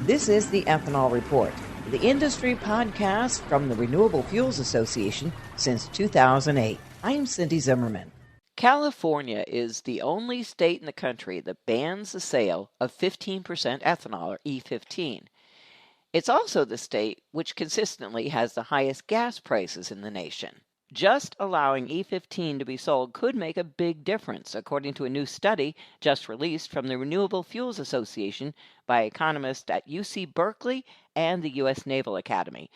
This is the Ethanol Report, the industry podcast from the Renewable Fuels Association since 2008. I'm Cindy Zimmerman. California is the only state in the country that bans the sale of 15% ethanol, or E15. It's also the state which consistently has the highest gas prices in the nation. Just allowing E15 to be sold could make a big difference, according to a new study just released from the Renewable Fuels Association by economists at UC Berkeley and the U.S. Naval Academy.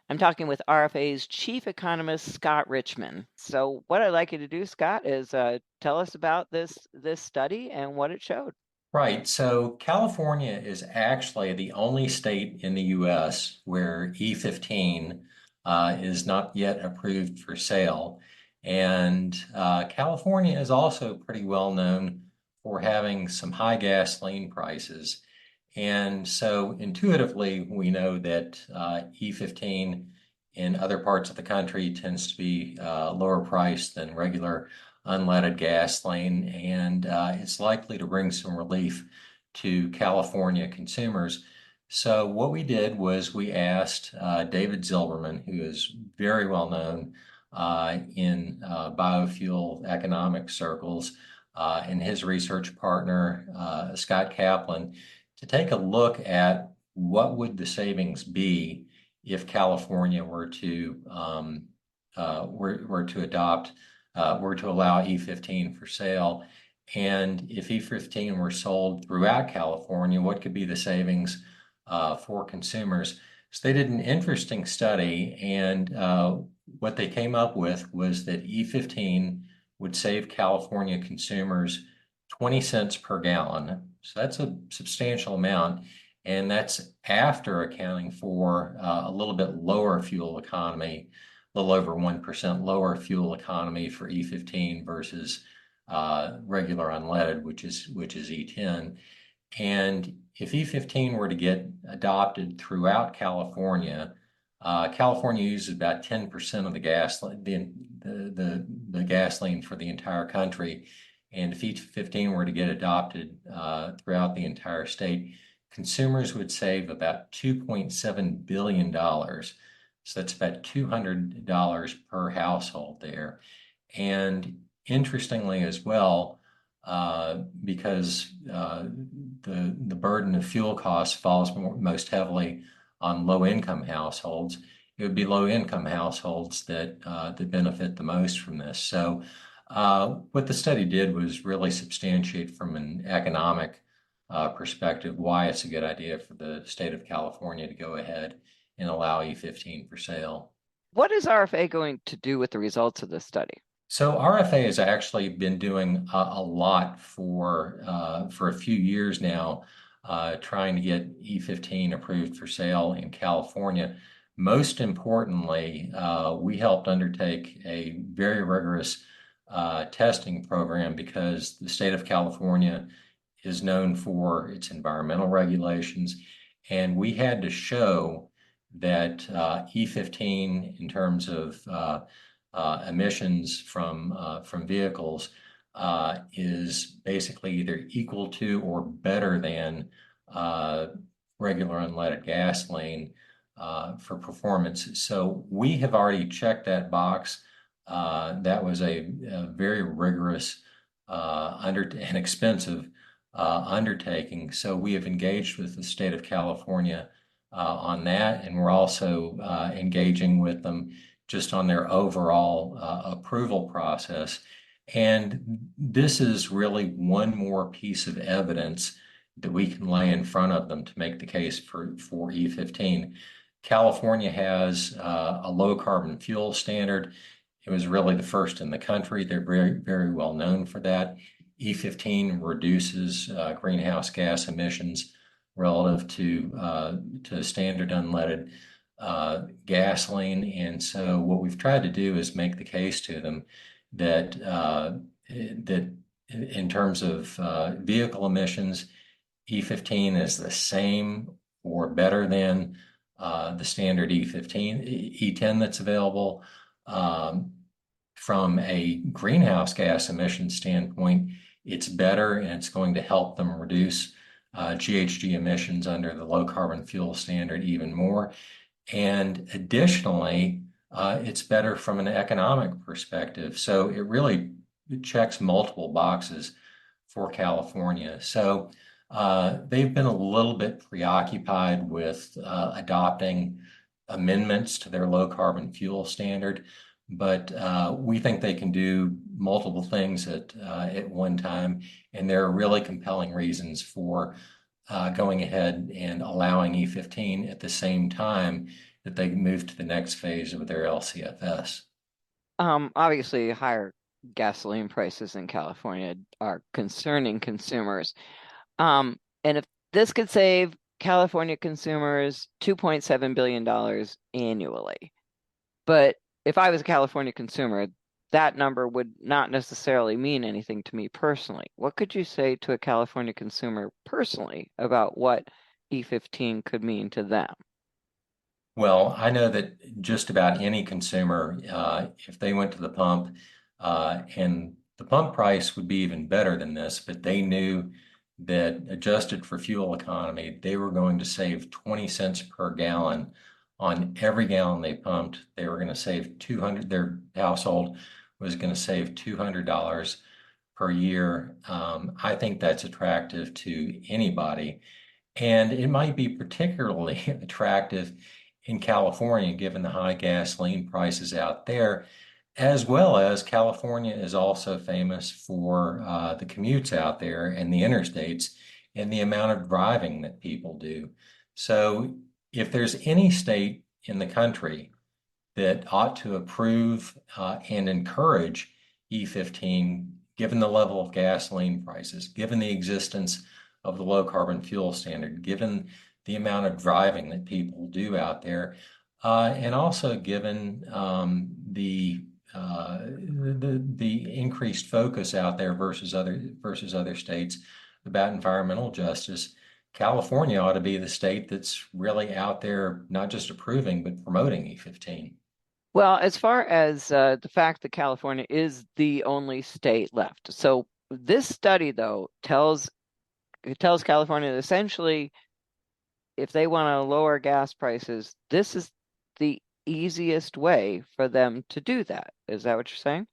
I'm talking with RFA's chief economist, Scott Richman. So what I'd like you to do, Scott, is tell us about this study and what it showed. Right. So California is actually the only state in the U.S. where E15 is not yet approved for sale. And California is also pretty well known for having some high gasoline prices. And so intuitively, we know that E15 in other parts of the country tends to be lower priced than regular unleaded gasoline, and it's likely to bring some relief to California consumers. So what we did was we asked David Zilberman, who is very well known in biofuel economic circles, and his research partner, Scott Kaplan, to take a look at what would the savings be if California were to adopt were to allow E15 for sale. And if E15 were sold throughout California, what could be the savings for consumers? So they did an interesting study, and what they came up with was that E15 would save California consumers 20 cents per gallon. So that's a substantial amount, and that's after accounting for a little bit lower fuel economy, a little over 1% lower fuel economy for E15 versus regular unleaded, which is E10. And if E15 were to get adopted throughout California, California uses about 10% of the gasoline for the entire country. And if E15 were to get adopted throughout the entire state, consumers would save about $2.7 billion. So that's about $200 per household there. And interestingly as well, because the burden of fuel costs falls most heavily on low-income households, it would be low-income households that benefit the most from this. So what the study did was really substantiate from an economic perspective why it's a good idea for the state of California to go ahead and allow E15 for sale. What is RFA going to do with the results of this study? So RFA has actually been doing a lot for a few years now, trying to get E15 approved for sale in California. Most importantly, we helped undertake a very rigorous testing program because the state of California is known for its environmental regulations, and we had to show that E15, in terms of emissions from vehicles, is basically either equal to or better than regular unleaded gasoline for performance. So we have already checked that box. That was a very rigorous and expensive undertaking. So we have engaged with the state of California on that, and we're also engaging with them just on their overall approval process. And this is really one more piece of evidence that we can lay in front of them to make the case for E15. California has a low carbon fuel standard. It was really the first in the country. They're very, very well known for that. E15 reduces greenhouse gas emissions relative to standard unleaded gasoline. And so what we've tried to do is make the case to them that that in terms of vehicle emissions, E15 is the same or better than the standard E10 that's available. From a greenhouse gas emission standpoint, it's better, and it's going to help them reduce GHG emissions under the low carbon fuel standard even more. And additionally, it's better from an economic perspective. So it really checks multiple boxes for California. So they've been a little bit preoccupied with adopting amendments to their low carbon fuel standard, but we think they can do multiple things at one time, and there are really compelling reasons for going ahead and allowing E15 at the same time that they move to the next phase of their LCFS. Obviously, higher gasoline prices in California are concerning consumers. And if this could save California consumers $2.7 billion annually, but if I was a California consumer, that number would not necessarily mean anything to me personally. What could you say to a California consumer personally about what E15 could mean to them? Well, I know that just about any consumer, if they went to the pump, and the pump price would be even better than this, but they knew that adjusted for fuel economy, they were going to save 20 cents per gallon on every gallon they pumped. They were going to save 200, their household was going to save $200 per year. I think that's attractive to anybody. And it might be particularly attractive in California, given the high gasoline prices out there, as well as California is also famous for the commutes out there and the interstates and the amount of driving that people do. So, if there's any state in the country that ought to approve and encourage E15, given the level of gasoline prices, given the existence of the low carbon fuel standard, given the amount of driving that people do out there, and also given the increased focus out there versus other states about environmental justice. California ought to be the state that's really out there, not just approving, but promoting E15. Well, as far as the fact that California is the only state left. So this study, though, tells California that essentially if they want to lower gas prices, this is the easiest way for them to do that. Is that what you're saying?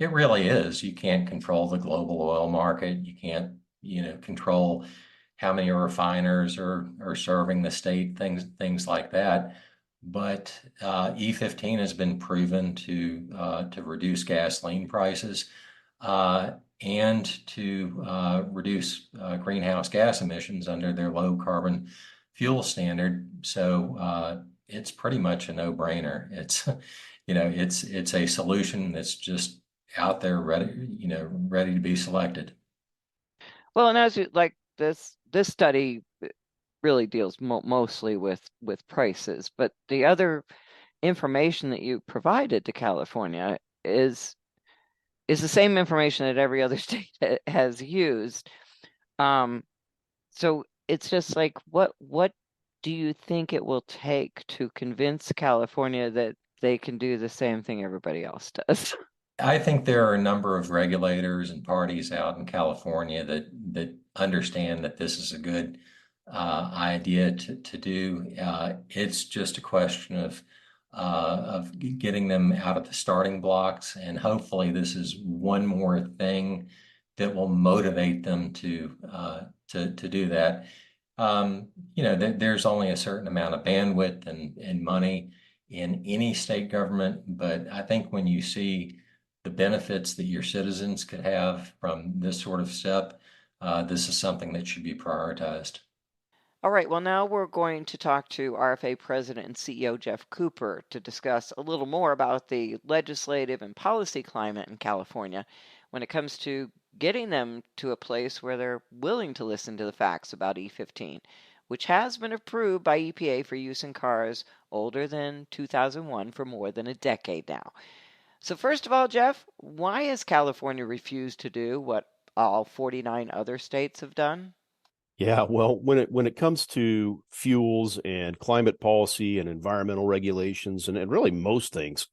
It really is. You can't control the global oil market. You can't, control how many refiners are serving the state, things like that. But E15 has been proven to reduce gasoline prices and to reduce greenhouse gas emissions under their low carbon fuel standard. So it's pretty much a no-brainer. It's it's a solution that's just out there ready to be selected. Well, and as you like this study really deals mostly with prices, but the other information that you provided to California is the same information that every other state has used. Um, so it's just like what do you think it will take to convince California that they can do the same thing everybody else does? I think there are a number of regulators and parties out in California that understand that this is a good idea to do. It's just a question of getting them out of the starting blocks, and hopefully, this is one more thing that will motivate them to do that. There's only a certain amount of bandwidth and money in any state government, but I think when you see the benefits that your citizens could have from this sort of step, this is something that should be prioritized. All right, well, now we're going to talk to RFA President and CEO Geoff Cooper to discuss a little more about the legislative and policy climate in California when it comes to getting them to a place where they're willing to listen to the facts about E15, which has been approved by EPA for use in cars older than 2001 for more than a decade now. So, first of all, Geoff, why has California refused to do what all 49 other states have done? Yeah, well, when it comes to fuels and climate policy and environmental regulations and really most things,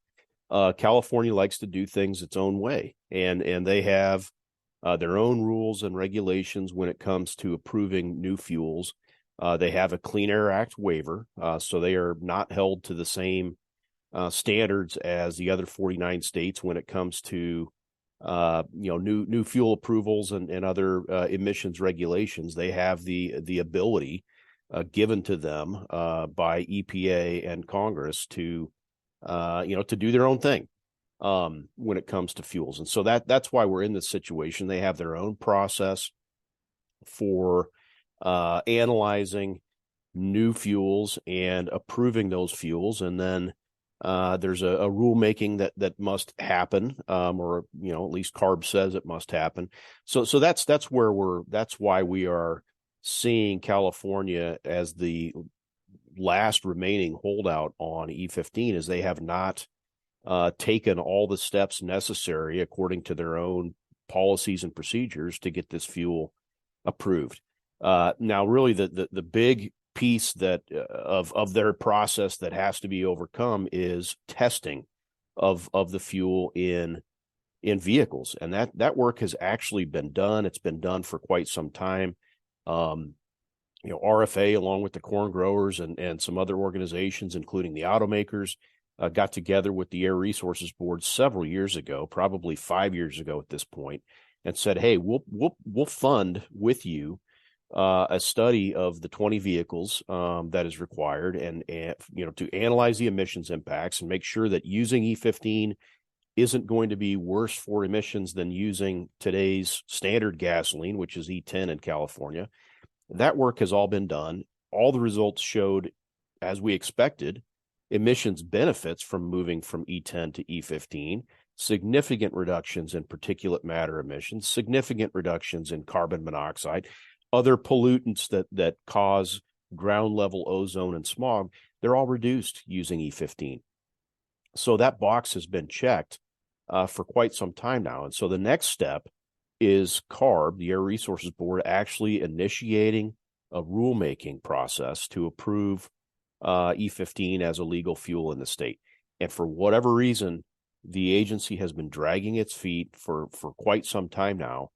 California likes to do things its own way, and they have their own rules and regulations when it comes to approving new fuels. They have a Clean Air Act waiver, so they are not held to the same standards as the other 49 states when it comes to new fuel approvals and other emissions regulations. They have the ability given to them by EPA and Congress to do their own thing when it comes to fuels. And so that's why we're in this situation. They have their own process for analyzing new fuels and approving those fuels. And then there's a rulemaking that must happen, or at least CARB says it must happen. So that's why we are seeing California as the last remaining holdout on E15, is they have not taken all the steps necessary according to their own policies and procedures to get this fuel approved. Now, really, the big piece that of their process that has to be overcome is testing of the fuel in vehicles, and that work has actually been done. It's been done for quite some time. RFA, along with the corn growers and some other organizations, including the automakers, got together with the Air Resources Board several years ago, probably 5 years ago at this point, and said, "Hey, we'll fund with you a study of the 20 vehicles that is required, and to analyze the emissions impacts and make sure that using E15 isn't going to be worse for emissions than using today's standard gasoline, which is E10 in California." That work has all been done. All the results showed, as we expected, emissions benefits from moving from E10 to E15, significant reductions in particulate matter emissions, significant reductions in carbon monoxide, other pollutants that cause ground level ozone and smog. They're all reduced using E15. So that box has been checked for quite some time now. And so the next step is CARB, the Air Resources Board, actually initiating a rulemaking process to approve E15 as a legal fuel in the state. And for whatever reason, the agency has been dragging its feet for quite some time now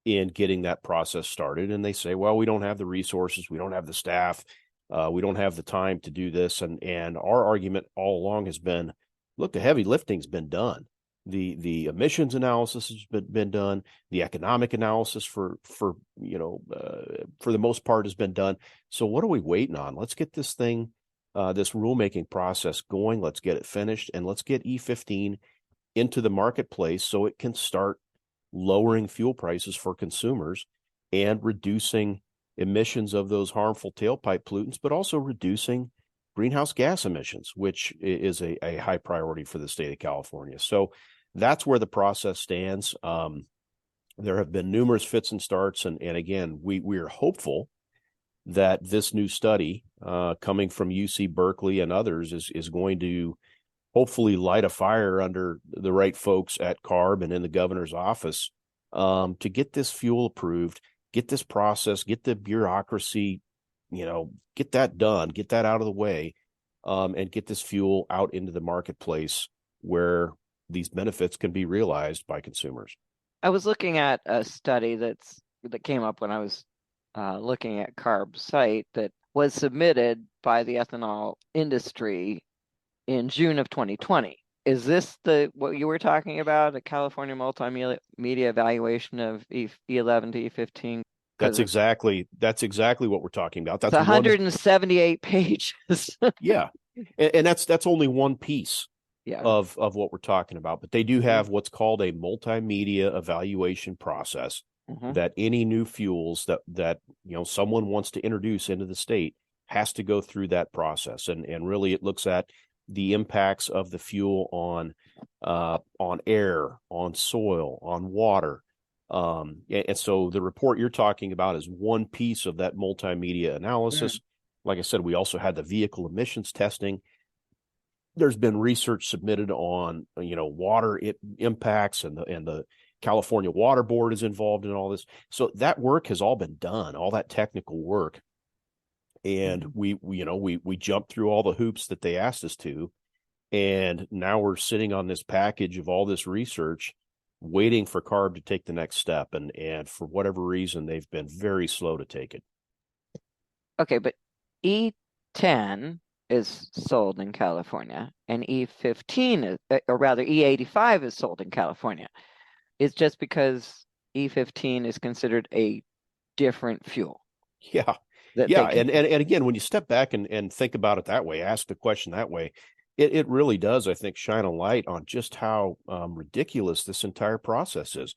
in getting that process started. And they say, well, we don't have the resources, we don't have the staff, we don't have the time to do this. And our argument all along has been, look, the heavy lifting's been done. The emissions analysis has been done. The economic analysis for the most part has been done. So what are we waiting on? Let's get this thing, this rulemaking process going. Let's get it finished, and let's get E15 into the marketplace so it can start lowering fuel prices for consumers and reducing emissions of those harmful tailpipe pollutants, but also reducing greenhouse gas emissions, which is a high priority for the state of California. So that's where the process stands. There have been numerous fits and starts, and again, we are hopeful that this new study coming from UC Berkeley and others is going to hopefully light a fire under the right folks at CARB and in the governor's office to get this fuel approved, get this process, get the bureaucracy, get that done, get that out of the way, and get this fuel out into the marketplace where these benefits can be realized by consumers. I was looking at a study that came up when I was looking at CARB's site that was submitted by the ethanol industry in June of 2020. Is this what you were talking about, the California multimedia evaluation of E11 to E15? That's exactly what we're talking about. That's 178 pages. Yeah, and that's only one piece of what we're talking about. But they do have what's called a multimedia evaluation process that any new fuels that someone wants to introduce into the state has to go through that process. And really, it looks at the impacts of the fuel on air, on soil, on water. And so the report you're talking about is one piece of that multimedia analysis. Like I said, we also had the vehicle emissions testing. There's been research submitted on, water impacts, and the California Water Board is involved in all this. So that work has all been done, all that technical work. And we jumped through all the hoops that they asked us to. And now we're sitting on this package of all this research waiting for CARB to take the next step. And for whatever reason, they've been very slow to take it. Okay, but E10 is sold in California, and E15 is, or rather E85 is sold in California. It's just because E15 is considered a different fuel. Yeah. That Yeah. they can... And again, when you step back and think about it that way, ask the question that way, it really does, I think, shine a light on just how ridiculous this entire process is.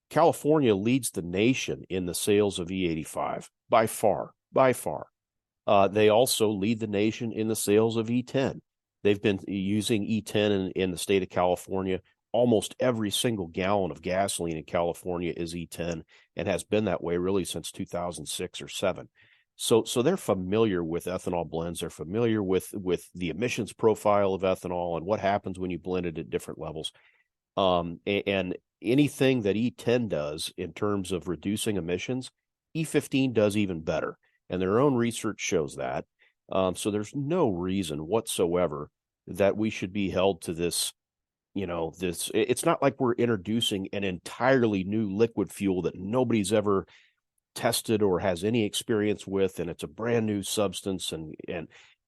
California leads the nation in the sales of E85 by far, by far. They also lead the nation in the sales of E10. They've been using E10 in the state of California. Almost every single gallon of gasoline in California is E10 and has been that way really since 2006 or 7. So they're familiar with ethanol blends. They're familiar with the emissions profile of ethanol and what happens when you blend it at different levels. And anything that E10 does in terms of reducing emissions, E15 does even better. And their own research shows that. So there's no reason whatsoever that we should be held to this, it's not like we're introducing an entirely new liquid fuel that nobody's ever tested or has any experience with, and it's a brand new substance. And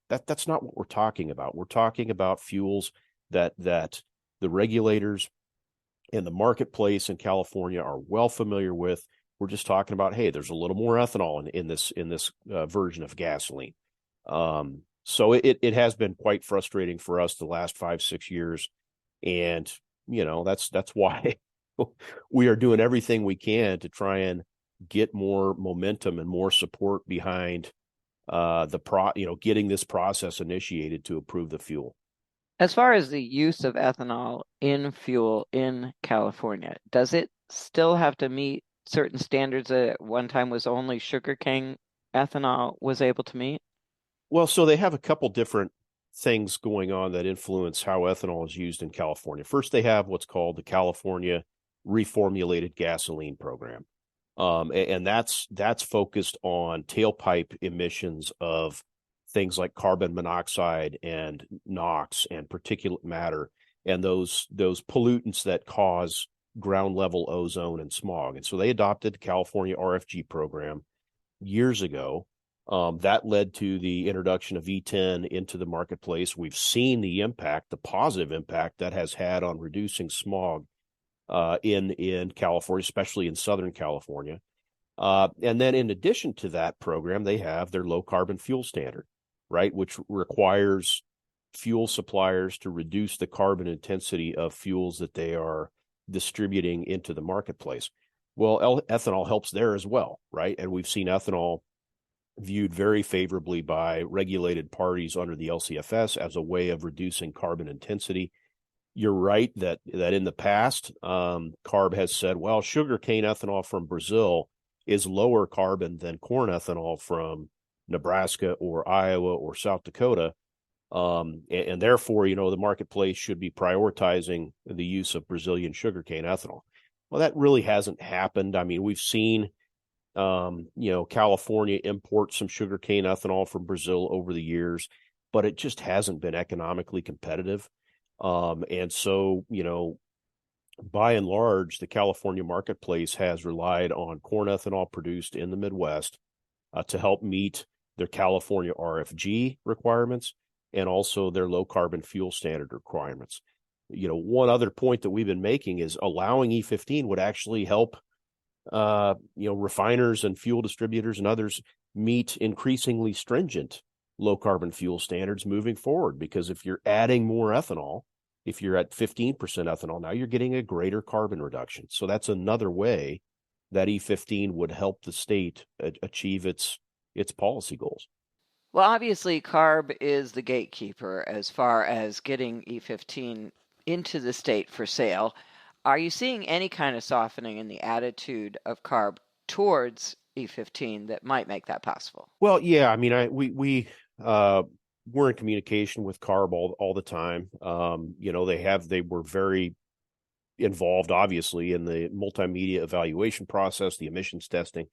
that's not what we're talking about. We're talking about fuels that the regulators and the marketplace in California are well familiar with. We're just talking about, hey, there's a little more ethanol in this version of gasoline. So it has been quite frustrating for us the last 5-6 years, and that's why we are doing everything we can to try and get more momentum and more support behind getting this process initiated to approve the fuel. As far as the use of ethanol in fuel in California, does it still have to meet certain standards that at one time was only sugarcane ethanol was able to meet? Well, so they have a couple different things going on that influence how ethanol is used in California. First, they have what's called the California Reformulated Gasoline Program. And that's focused on tailpipe emissions of things like carbon monoxide and NOx and particulate matter and those pollutants that cause ground level ozone and smog. And so they adopted the California RFG program years ago. That led to the introduction of E10 into the marketplace. We've seen the impact, the positive impact that has had on reducing smog in California, especially in Southern California. And then in addition to that program, they have their low carbon fuel standard, right, which requires fuel suppliers to reduce the carbon intensity of fuels that they are distributing into the marketplace. Well, ethanol helps there as well, right? And we've seen ethanol viewed very favorably by regulated parties under the LCFS as a way of reducing carbon intensity. You're right that in the past, CARB has said, well, sugarcane ethanol from Brazil is lower carbon than corn ethanol from Nebraska or Iowa or South Dakota. And therefore, the marketplace should be prioritizing the use of Brazilian sugarcane ethanol. Well, that really hasn't happened. I mean, we've seen, California import some sugarcane ethanol from Brazil over the years, but it just hasn't been economically competitive. And so, by and large, the California marketplace has relied on corn ethanol produced in the Midwest to help meet their California RFG requirements and also their low carbon fuel standard requirements. One other point that we've been making is allowing E15 would actually help, refiners and fuel distributors and others meet increasingly stringent low carbon fuel standards moving forward. Because if you're adding more ethanol, if you're at 15% ethanol, now you're getting a greater carbon reduction. So that's another way that E15 would help the state achieve its policy goals. Well, obviously, CARB is the gatekeeper as far as getting E15 into the state for sale. Are you seeing any kind of softening in the attitude of CARB towards E15 that might make that possible? Well, yeah, I mean, we're in communication with CARB all the time. They were very involved, obviously, in the multimedia evaluation process, the emissions testing.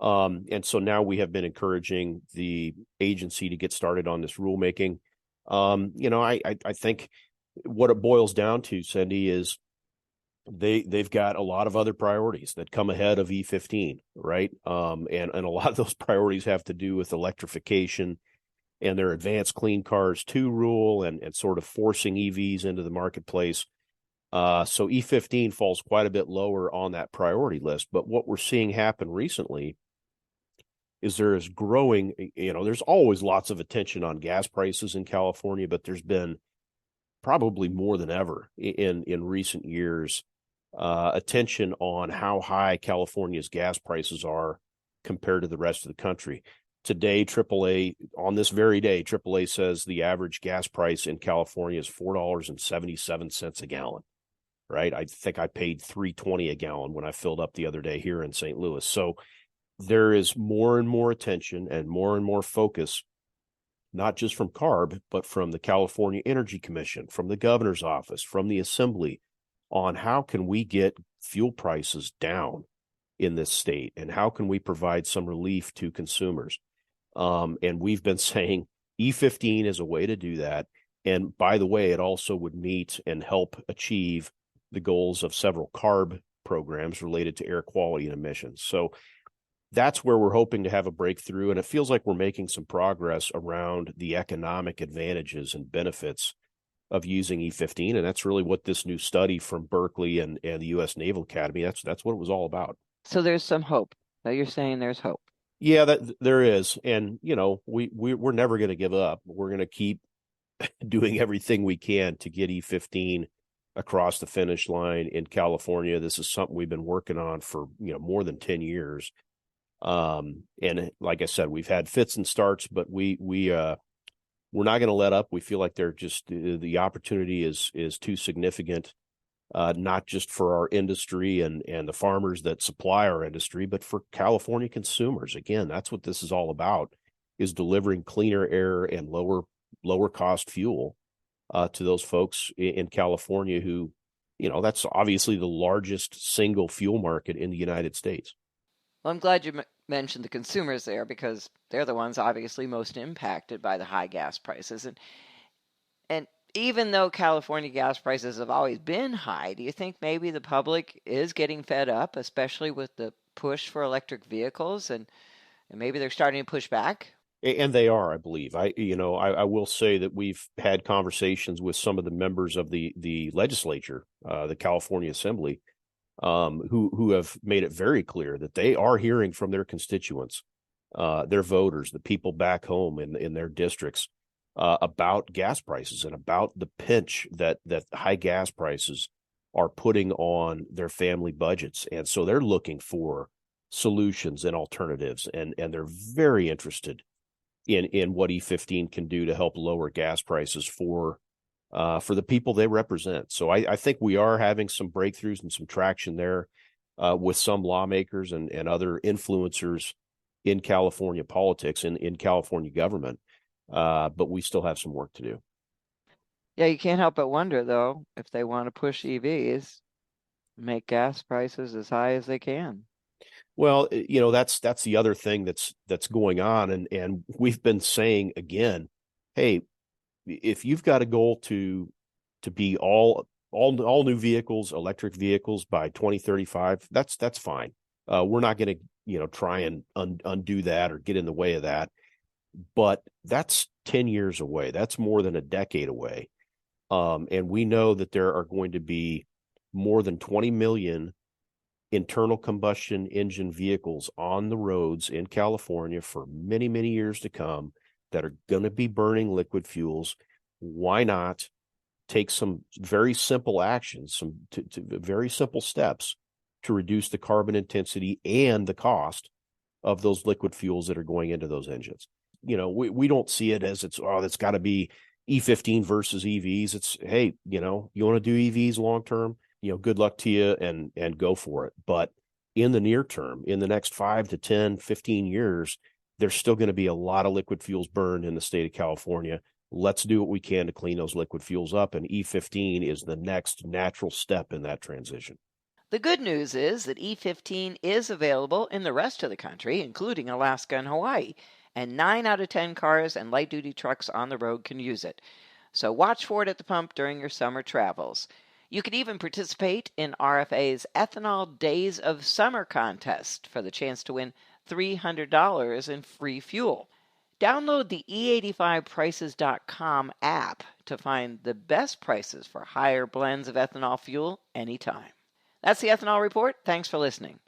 And so now we have been encouraging the agency to get started on this rulemaking. I think what it boils down to, Cindy, is they've got a lot of other priorities that come ahead of E15, right? And a lot of those priorities have to do with electrification and their advanced clean cars 2 rule and sort of forcing EVs into the marketplace. So E15 falls quite a bit lower on that priority list. But what we're seeing happen recently is there is growing, there's always lots of attention on gas prices in California, but there's been probably more than ever in recent years, attention on how high California's gas prices are compared to the rest of the country. Today, AAA, on this very day, AAA says the average gas price in California is $4.77 a gallon, right? I think I paid $3.20 a gallon when I filled up the other day here in St. Louis. So there is more and more attention and more focus, not just from CARB, but from the California Energy Commission, from the governor's office, from the assembly, on how can we get fuel prices down in this state and how can we provide some relief to consumers. And we've been saying E15 is a way to do that. And by the way, it also would meet and help achieve the goals of several CARB programs related to air quality and emissions. So that's where we're hoping to have a breakthrough. And it feels like we're making some progress around the economic advantages and benefits of using E15. And that's really what this new study from Berkeley and the U.S. Naval Academy, that's what it was all about. So there's some hope. Now you're saying there's hope. Yeah, there is. And, we're never going to give up. We're going to keep doing everything we can to get E15 across the finish line in California. This is something we've been working on for, more than 10 years. And like I said, we've had fits and starts, but we're not going to let up. We feel like they're just, the opportunity is too significant, not just for our industry and the farmers that supply our industry, but for California consumers. Again, that's what this is all about, is delivering cleaner air and lower cost fuel to those folks in California who, that's obviously the largest single fuel market in the United States. Well, I'm glad you mentioned the consumers there because they're the ones obviously most impacted by the high gas prices. And even though California gas prices have always been high, do you think maybe the public is getting fed up, especially with the push for electric vehicles, and maybe they're starting to push back? And they are, I believe. I will say that we've had conversations with some of the members of the legislature, the California Assembly, who have made it very clear that they are hearing from their constituents, their voters, the people back home in their districts, about gas prices and about the pinch that high gas prices are putting on their family budgets. And so they're looking for solutions and alternatives, and they're very interested in what E15 can do to help lower gas prices for the people they represent. So I think we are having some breakthroughs and some traction there with some lawmakers and other influencers in California politics and in California government. But we still have some work to do. Yeah, you can't help but wonder, though, if they want to push EVs, make gas prices as high as they can. Well, that's the other thing that's going on. And we've been saying again, hey, if you've got a goal to be all new vehicles, electric vehicles by 2035, that's fine. We're not going to, try and undo that or get in the way of that. But that's 10 years away. That's more than a decade away. And we know that there are going to be more than 20 million internal combustion engine vehicles on the roads in California for many, many years to come that are going to be burning liquid fuels. Why not take some very simple actions, some very simple steps to reduce the carbon intensity and the cost of those liquid fuels that are going into those engines? We don't see it as that's got to be E15 versus EVs. It's, hey, you want to do EVs long term, good luck to you and go for it. But in the near term, in the next 5 to 10, 15 years, there's still going to be a lot of liquid fuels burned in the state of California. Let's do what we can to clean those liquid fuels up. And E15 is the next natural step in that transition. The good news is that E15 is available in the rest of the country, including Alaska and Hawaii, and 9 out of 10 cars and light-duty trucks on the road can use it. So watch for it at the pump during your summer travels. You can even participate in RFA's Ethanol Days of Summer contest for the chance to win $300 in free fuel. Download the E85prices.com app to find the best prices for higher blends of ethanol fuel anytime. That's the Ethanol Report. Thanks for listening.